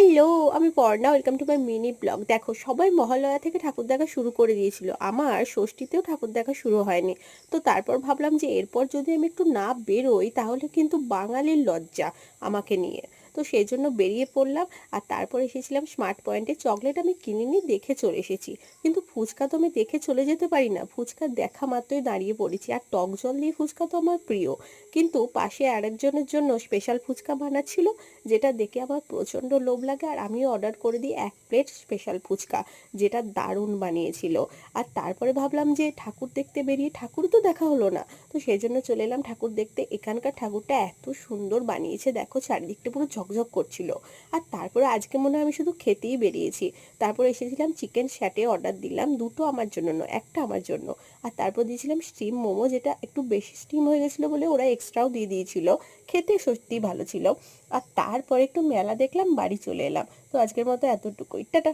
Hello, আমি Parna. Welcome to my mini blog. দেখো, সবাই মহালয়া থেকে ঠাকুর দেখা শুরু করে দিয়েছিল, আমার ষষ্ঠীতেও ঠাকুর দেখা শুরু হয়নি। তো তারপর ভাবলাম যে এরপর যদি আমি একটু না বেরোই তাহলে কিন্তু বাঙালির লজ্জা আমাকে নিয়ে। তো সেই জন্য বেরিয়ে পড়লাম। আর তারপর এসেছিলাম স্মার্ট পয়েন্টে। চকলেট আমি কিনিনি, দেখে চলে এসেছি। কিন্তু ফুচকা তো আমি দেখে চলে যেতে পারি না, ফুচকা দেখা মাত্রই দাঁড়িয়ে পড়েছি। আর টক জল দিয়ে ফুচকা তো আমার প্রিয়। কিন্তু পাশে আরেকজনের জন্য স্পেশাল ফুচকা বানাচ্ছিল, যেটা দেখে আমার প্রচণ্ড লোভ লাগে। আর আমিও অর্ডার করে দিই 1 প্লেট স্পেশাল ফুচকা, যেটা দারুণ বানিয়েছিল। আর তারপরে ভাবলাম যে ঠাকুর দেখতে বেরিয়ে, ঠাকুর তো দেখা হলো না, তো সেই জন্য চলে এলাম ঠাকুর দেখতে। এখানকার ঠাকুরটা এত সুন্দর বানিয়েছে, দেখো চারিদিকটা পুরো ঝকঝক করছিল। আর তারপরে আজকে মনে হয় আমি শুধু খেতেই বেরিয়েছি। তারপর এসেছিলাম চিকেন স্যাটে, অর্ডার দিলাম দুটো, আমার জন্য নয়, একটা আমার জন্য। আর তারপর দিয়েছিলাম স্টিম মোমো, যেটা একটু বেশি স্টিম হয়ে গেছিলো বলে ওরা এক্সট্রাও দিয়ে দিয়েছিল। খেতে সত্যিই ভালো ছিল। আর তারপরে একটু মেলা দেখলাম, বাড়ি চলে এলাম। তো আজকের মতো এতটুকুই, টাটা।